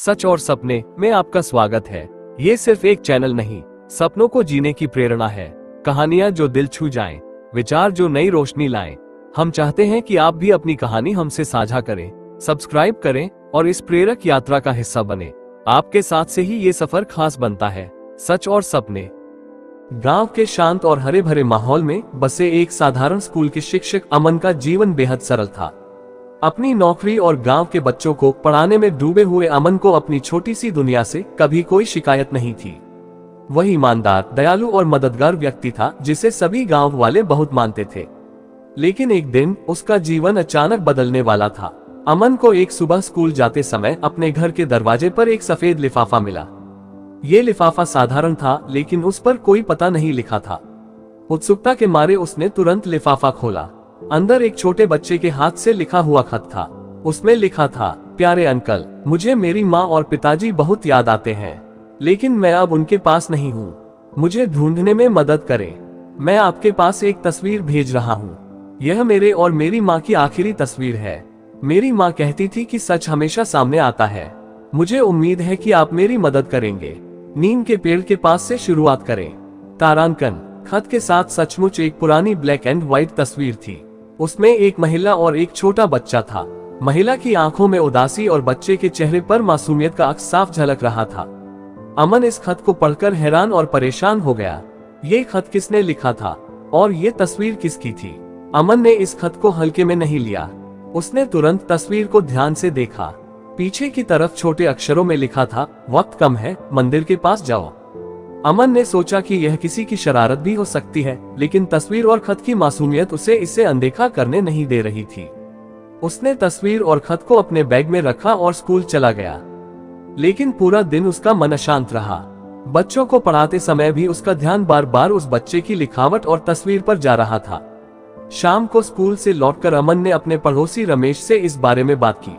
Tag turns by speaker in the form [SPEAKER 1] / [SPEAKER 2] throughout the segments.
[SPEAKER 1] सच और सपने में आपका स्वागत है। ये सिर्फ एक चैनल नहीं, सपनों को जीने की प्रेरणा है। कहानियां जो दिल छू जाएं, विचार जो नई रोशनी लाएं। हम चाहते हैं कि आप भी अपनी कहानी हमसे साझा करें, सब्सक्राइब करें और इस प्रेरक यात्रा का हिस्सा बने। आपके साथ से ही ये सफर खास बनता है। सच और सपने। गांव के शांत और हरे भरे माहौल में बसे एक साधारण स्कूल के शिक्षक अमन का जीवन बेहद सरल था। अपनी नौकरी और गांव के बच्चों को पढ़ाने में डूबे हुए अमन को अपनी छोटी सी दुनिया से कभी कोई शिकायत नहीं थी। वह ईमानदार, दयालु और मददगार व्यक्ति था जिसे सभी गांव वाले बहुत मानते थे। लेकिन एक दिन उसका जीवन अचानक बदलने वाला था। अमन को एक सुबह स्कूल जाते समय अपने घर के दरवाजे पर एक सफेद लिफाफा मिला। ये लिफाफा साधारण था, लेकिन उस पर कोई पता नहीं लिखा था। उत्सुकता के मारे उसने तुरंत लिफाफा खोला। अंदर एक छोटे बच्चे के हाथ से लिखा हुआ खत था। उसमें लिखा था, प्यारे अंकल, मुझे मेरी माँ और पिताजी बहुत याद आते हैं, लेकिन मैं अब उनके पास नहीं हूँ। मुझे ढूंढने में मदद करें। मैं आपके पास एक तस्वीर भेज रहा हूँ। यह मेरे और मेरी माँ की आखिरी तस्वीर है। मेरी माँ कहती थी कि सच हमेशा सामने आता है। मुझे उम्मीद है कि आप मेरी मदद करेंगे। नीम के पेड़ के पास से शुरुआत करें। तारांकन। खत के साथ सचमुच एक पुरानी ब्लैक एंड व्हाइट तस्वीर थी। उसमें एक महिला और एक छोटा बच्चा था। महिला की आंखों में उदासी और बच्चे के चेहरे पर मासूमियत का अक्स साफ झलक रहा था। अमन इस खत को पढ़कर हैरान और परेशान हो गया। ये खत किसने लिखा था और ये तस्वीर किसकी थी? अमन ने इस खत को हल्के में नहीं लिया। उसने तुरंत तस्वीर को ध्यान से देखा। पीछे की तरफ छोटे अक्षरों में लिखा था, वक्त कम है, मंदिर के पास जाओ। अमन ने सोचा कि यह किसी की शरारत भी हो सकती है, लेकिन तस्वीर और खत की मासूमियत उसे इसे अनदेखा करने नहीं दे रही थी। उसने तस्वीर और खत को अपने बैग में रखा और स्कूल चला गया। लेकिन पूरा दिन उसका मन अशांत रहा। बच्चों को पढ़ाते समय भी उसका ध्यान बार बार उस बच्चे की लिखावट और तस्वीर पर जा रहा था। शाम को स्कूल से लौटकर अमन ने अपने पड़ोसी रमेश से इस बारे में बात की।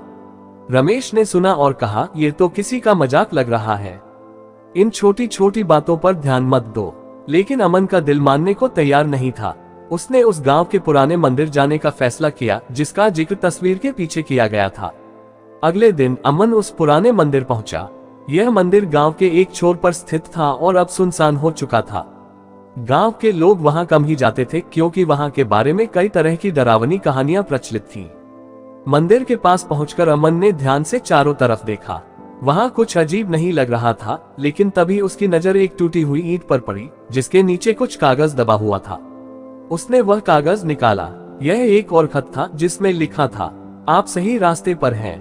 [SPEAKER 1] रमेश ने सुना और कहा, ये तो किसी का मजाक लग रहा है। इन छोटी छोटी बातों पर ध्यान मत दो। लेकिन अमन का दिल मानने को तैयार नहीं था। उसने उस गांव के पुराने मंदिर जाने का फैसला किया जिसका जिक्र तस्वीर के पीछे किया गया था। अगले दिन अमन उस पुराने मंदिर पहुंचा। यह मंदिर गांव के एक छोर पर स्थित था और अब सुनसान हो चुका था। गांव के लोग वहां कम ही जाते थे, क्योंकि वहां के बारे में कई तरह की डरावनी कहानियां प्रचलित थीं। मंदिर के पास पहुंचकर अमन ने ध्यान से चारों तरफ देखा। वहां कुछ अजीब नहीं लग रहा था, लेकिन तभी उसकी नजर एक टूटी हुई ईंट पर पड़ी जिसके नीचे कुछ कागज दबा हुआ था। उसने वह कागज निकाला। यह एक और खत था जिसमें लिखा था, आप सही रास्ते पर हैं।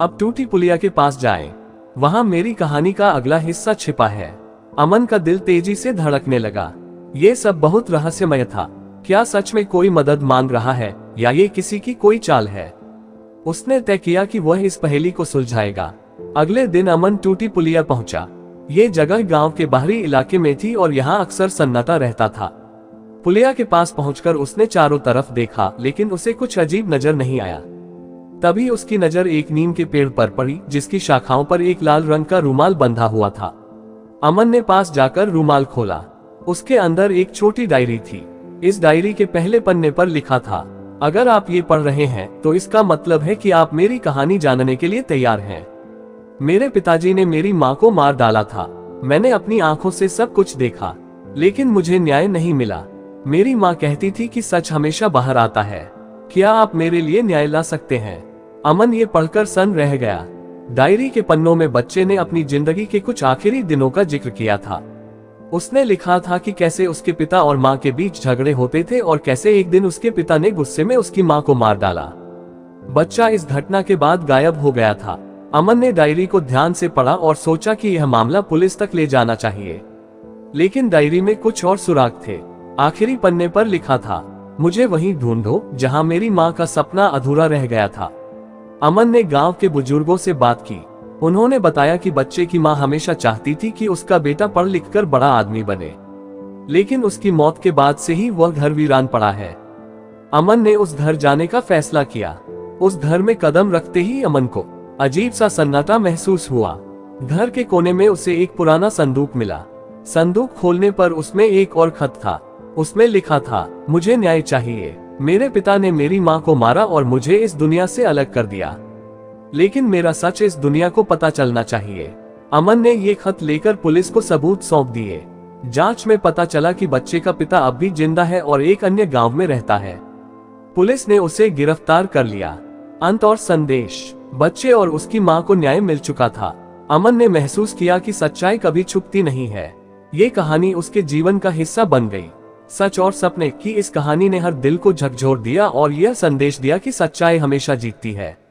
[SPEAKER 1] अब टूटी पुलिया के पास जाएं। वहां मेरी कहानी का अगला हिस्सा छिपा है। अमन का दिल तेजी से धड़कने लगा। ये सब बहुत रहस्यमय था। क्या सच में कोई मदद मांग रहा है या ये किसी की कोई चाल है? उसने तय किया कि वह इस पहेली को सुलझाएगा। अगले दिन अमन टूटी पुलिया पहुंचा। ये जगह गांव के बाहरी इलाके में थी और यहाँ अक्सर सन्नाटा रहता था। पुलिया के पास पहुंचकर उसने चारों तरफ देखा, लेकिन उसे कुछ अजीब नजर नहीं आया। तभी उसकी नजर एक नीम के पेड़ पर पड़ी जिसकी शाखाओं पर एक लाल रंग का रूमाल बंधा हुआ था। अमन ने पास जाकर रूमाल खोला। उसके अंदर एक छोटी डायरी थी। इस डायरी के पहले पन्ने पर लिखा था, अगर आप ये पढ़ रहे हैं तो इसका मतलब है कि आप मेरी कहानी जानने के लिए तैयार हैं। मेरे पिताजी ने मेरी माँ को मार डाला था। मैंने अपनी आंखों से सब कुछ देखा, लेकिन मुझे न्याय नहीं मिला। मेरी माँ कहती थी कि सच हमेशा बाहर आता है। क्या आप मेरे लिए न्याय ला सकते हैं? अमन ये पढ़कर सन्न रह गया। डायरी के पन्नों में बच्चे ने अपनी जिंदगी के कुछ आखिरी दिनों का जिक्र किया था। उसने लिखा था कि कैसे उसके पिता और माँ के बीच झगड़े होते थे और कैसे एक दिन उसके पिता ने गुस्से में उसकी माँ को मार डाला। बच्चा इस घटना के बाद गायब हो गया था। अमन ने डायरी को ध्यान से पढ़ा और सोचा कि यह मामला पुलिस तक ले जाना चाहिए। लेकिन डायरी में कुछ और सुराग थे। आखिरी पन्ने पर लिखा था, मुझे वहीं ढूंढो जहां मेरी माँ का सपना अधूरा रह गया था। अमन ने गांव के बुजुर्गों से बात की। उन्होंने बताया कि बच्चे की माँ हमेशा चाहती थी कि उसका बेटा पढ़ लिख कर बड़ा आदमी बने, लेकिन उसकी मौत के बाद से ही वह घर वीरान पड़ा है। अमन ने उस घर जाने का फैसला किया। उस घर में कदम रखते ही अमन को अजीब सा सन्नाटा महसूस हुआ। घर के कोने में उसे एक पुराना संदूक मिला। संदूक खोलने पर उसमें एक और खत था। उसमें लिखा था, मुझे न्याय चाहिए। मेरे पिता ने मेरी माँ को मारा और मुझे इस दुनिया से अलग कर दिया। लेकिन मेरा सच इस दुनिया को पता चलना चाहिए। अमन ने ये खत लेकर पुलिस को सबूत सौंप दिए। जांच में पता चला कि बच्चे का पिता अब भी जिंदा है और एक अन्य गांव में रहता है। पुलिस ने उसे गिरफ्तार कर लिया। अंत और संदेश। बच्चे और उसकी मां को न्याय मिल चुका था। अमन ने महसूस किया कि सच्चाई कभी छुपती नहीं है। ये कहानी उसके जीवन का हिस्सा बन गई। सच और सपने की इस कहानी ने हर दिल को झकझोर दिया और यह संदेश दिया कि सच्चाई हमेशा जीतती है।